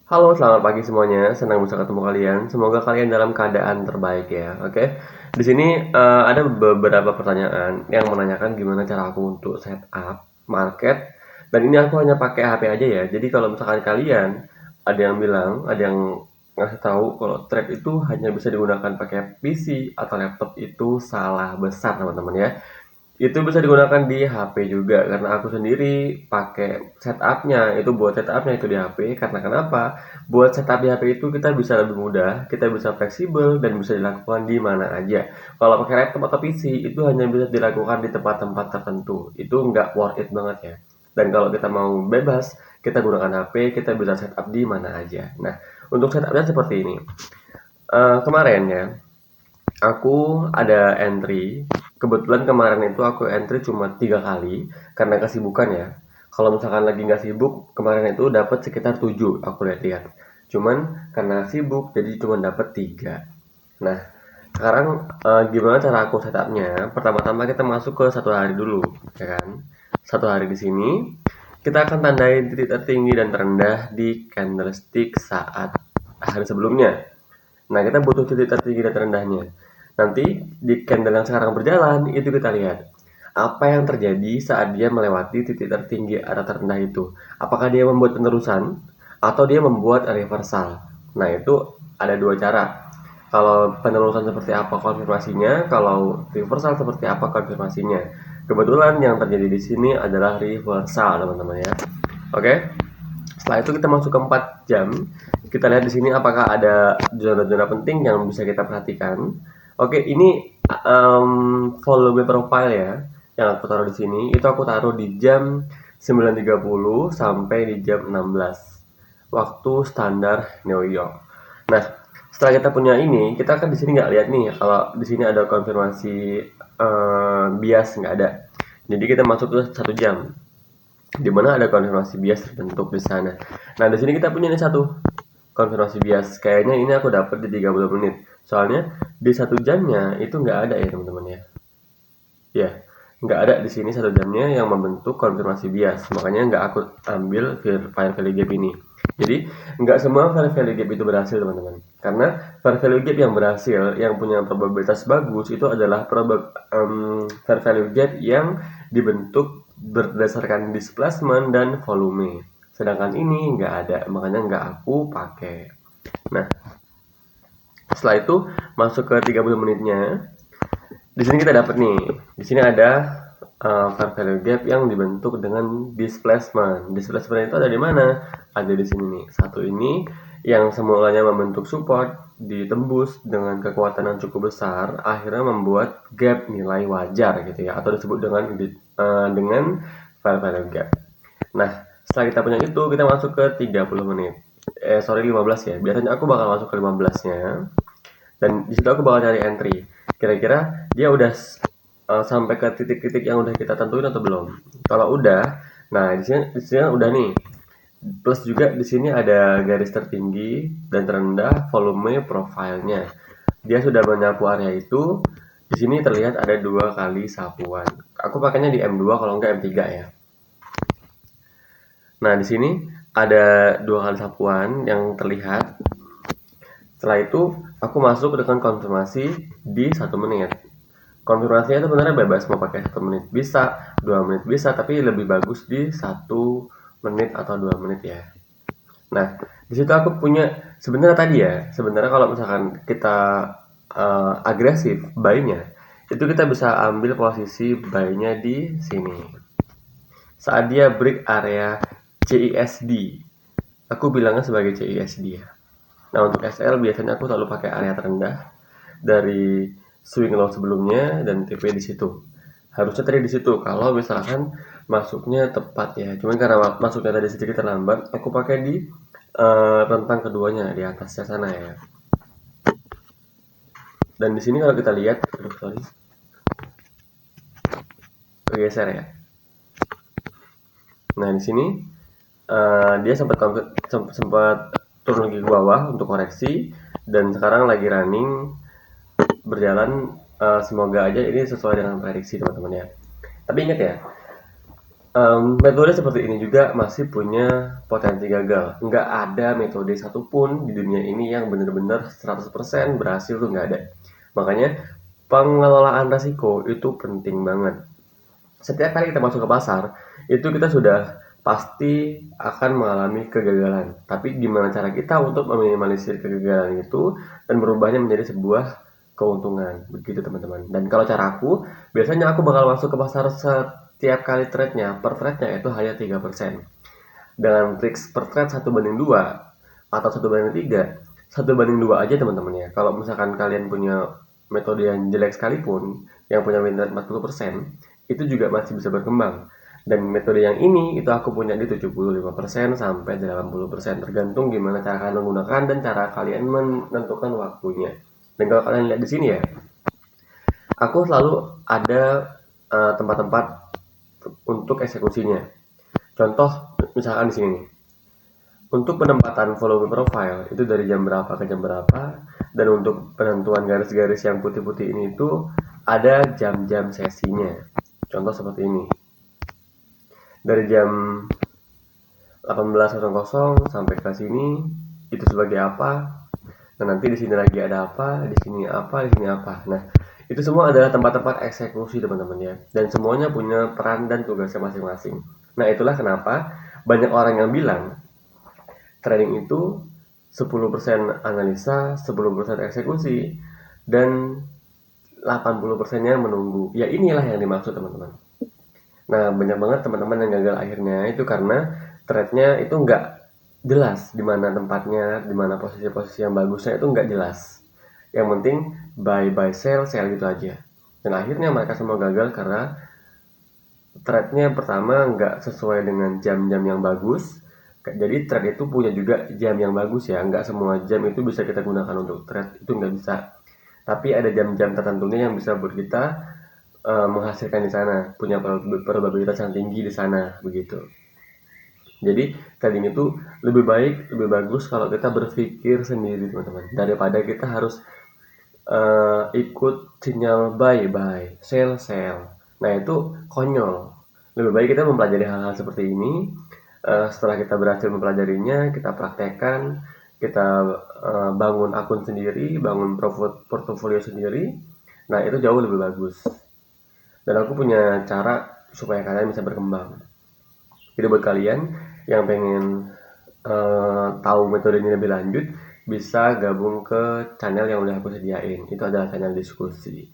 Halo, selamat pagi semuanya. Senang bisa ketemu kalian. Semoga kalian dalam keadaan terbaik ya. Oke. Di sini ada beberapa pertanyaan yang menanyakan gimana cara aku untuk setup market. Dan ini aku hanya pakai HP aja ya. Jadi kalau misalkan kalian ada yang bilang, ada yang ngasih tahu kalau trade itu hanya bisa digunakan pakai PC atau laptop itu salah besar teman-teman ya. Itu bisa digunakan di HP juga karena aku sendiri pakai setupnya itu buat setupnya itu di HP karena kenapa? Buat setup di HP itu kita bisa lebih mudah, kita bisa fleksibel dan bisa dilakukan di mana aja. Kalau pakai laptop atau PC itu hanya bisa dilakukan di tempat-tempat tertentu. Itu nggak worth it banget ya. Dan kalau kita mau bebas, kita gunakan HP, kita bisa setup di mana aja. Nah, untuk setupnya seperti ini. Kemarin ya, aku ada entry. Kebetulan kemarin itu aku entry cuma 3 kali karena kesibukan ya. Kalau misalkan lagi nggak sibuk, kemarin itu dapat sekitar 7 aku lihat-lihat. Cuman karena sibuk jadi cuma dapat 3. Nah, sekarang gimana cara aku setupnya? Pertama-tama kita masuk ke satu hari dulu, ya kan? Satu hari di sini kita akan tandai titik tertinggi dan terendah di candlestick saat hari sebelumnya. Nah, kita butuh titik tertinggi dan terendahnya. Nanti di candle yang sekarang berjalan, itu kita lihat apa yang terjadi saat dia melewati titik tertinggi atau terendah itu. Apakah dia membuat penerusan atau dia membuat reversal. Nah, itu ada dua cara. Kalau penerusan seperti apa konfirmasinya, kalau reversal seperti apa konfirmasinya. Kebetulan yang terjadi di sini adalah reversal, teman-teman ya. Oke. Setelah itu kita masuk ke 4 jam. Kita lihat di sini apakah ada zona-zona penting yang bisa kita perhatikan. Oke, ini volume profile ya yang aku taruh di sini. Itu aku taruh di jam 9.30 sampai di jam 16 waktu standar New York. Nah, setelah kita punya ini, kita kan di sini nggak lihat nih kalau di sini ada konfirmasi bias nggak ada. Jadi kita masuk ke 1 jam di mana ada konfirmasi bias terbentuk di sana. Nah, di sini kita punya nih satu konfirmasi bias. Kayaknya ini aku dapat di 30 menit. Soalnya di 1 jamnya itu nggak ada ya teman-teman ya. Ya, nggak ada di sini 1 jamnya yang membentuk konfirmasi bias. Makanya nggak aku ambil file value gap ini. Jadi nggak semua file value gap itu berhasil teman-teman. Karena file value gap yang berhasil, yang punya probabilitas bagus itu adalah file value gap yang dibentuk berdasarkan displacement dan volume. Sedangkan ini nggak ada, makanya nggak aku pakai. Nah, setelah itu masuk ke 30 menitnya. Di sini kita dapat nih. Di sini ada fair value gap yang dibentuk dengan displacement. Displacement itu ada di mana? Ada di sini nih. Satu ini yang semulanya membentuk support ditembus dengan kekuatan yang cukup besar, akhirnya membuat gap nilai wajar gitu ya, atau disebut dengan fair value gap. Nah, setelah kita punya itu, kita masuk ke 30 menit. 15 ya. Biasanya aku bakal masuk ke 15-nya. Dan di situ aku bakal cari entry. Kira-kira dia udah sampai ke titik-titik yang udah kita tentuin atau belum. Kalau udah, nah di sini udah nih. Plus juga di sini ada garis tertinggi dan terendah volume profilnya. Dia sudah menyapu area itu. Di sini terlihat ada 2 kali sapuan. Aku pakainya di M2 kalau enggak M3 ya. Nah, di sini ada 2 kali sapuan yang terlihat. Setelah itu, aku masuk dengan konfirmasi di 1 menit. Konfirmasinya itu sebenarnya bebas mau pakai 1 menit bisa, 2 menit bisa, tapi lebih bagus di 1 menit atau 2 menit ya. Nah, di situ aku punya sebenarnya tadi ya, sebenarnya kalau misalkan kita agresif buy-nya, itu kita bisa ambil posisi buy-nya di sini. Saat dia break area CISD, aku bilangnya sebagai CISD ya. Nah, untuk SL biasanya aku selalu pakai area terendah dari swing low sebelumnya dan TP di situ. Harusnya tadi di situ kalau misalkan masuknya tepat ya. Cuman karena masuknya tadi sedikit terlambat, aku pakai di rentang keduanya di atasnya sana ya. Dan di sini kalau kita lihat, aduh sorry, bergeser ya. Nah, di sini dia sempat turun lagi ke bawah untuk koreksi dan sekarang lagi running berjalan. Semoga aja ini sesuai dengan prediksi teman-teman ya. Tapi ingat ya, Metode seperti ini juga masih punya potensi gagal. Nggak ada metode satupun di dunia ini yang benar-benar 100% berhasil, tuh nggak ada. Makanya pengelolaan resiko itu penting banget. Setiap kali kita masuk ke pasar, itu kita sudah pasti akan mengalami kegagalan. Tapi gimana cara kita untuk meminimalisir kegagalan itu dan merubahnya menjadi sebuah keuntungan, begitu teman-teman. Dan kalau cara aku, biasanya aku bakal masuk ke pasar setiap kali trade-nya, per trade-nya itu hanya 3%. Dengan trik per trade 1/2 atau 1/3, 1/2 aja teman-teman ya. Kalau misalkan kalian punya metode yang jelek sekalipun, yang punya win rate 40%, itu juga masih bisa berkembang. Dan metode yang ini itu aku punya di 75% sampai 80%, tergantung gimana cara kalian menggunakan dan cara kalian menentukan waktunya. Dan kalau kalian lihat di sini ya, aku selalu ada tempat-tempat untuk eksekusinya. Contoh misalkan di sini nih. Untuk penempatan volume profile itu dari jam berapa ke jam berapa, dan untuk penentuan garis-garis yang putih-putih ini itu ada jam-jam sesinya. Contoh seperti ini. Dari jam 18.00 sampai ke sini itu sebagai apa? Nah, nanti di sini lagi ada apa, di sini apa, di sini apa. Nah, itu semua adalah tempat-tempat eksekusi teman-teman ya. Dan semuanya punya peran dan tugasnya masing-masing. Nah, itulah kenapa banyak orang yang bilang trading itu 10% analisa, 10% eksekusi, dan 80%-nya menunggu. Ya inilah yang dimaksud teman-teman. Nah, banyak banget teman-teman yang gagal akhirnya itu karena trade-nya itu nggak jelas di mana tempatnya, di mana posisi-posisi yang bagusnya itu nggak jelas. Yang penting buy sell gitu aja. Dan akhirnya mereka semua gagal karena trade-nya pertama nggak sesuai dengan jam-jam yang bagus. Jadi trade itu punya juga jam yang bagus ya. Nggak semua jam itu bisa kita gunakan untuk trade, itu nggak bisa. Tapi ada jam-jam tertentunya yang bisa buat kita menghasilkan di sana, punya probabilitas yang tinggi di sana, begitu. Jadi trading itu lebih baik, lebih bagus kalau kita berpikir sendiri teman-teman, daripada kita harus ikut sinyal buy, sell. Nah itu konyol. Lebih baik kita mempelajari hal-hal seperti ini. Setelah kita berhasil mempelajarinya, kita praktekkan, kita bangun akun sendiri, bangun portofolio sendiri. Nah itu jauh lebih bagus. Dan aku punya cara supaya kalian bisa berkembang. Jadi buat kalian yang pengen tahu metode ini lebih lanjut, bisa gabung ke channel yang udah aku sediain. Itu adalah channel diskusi.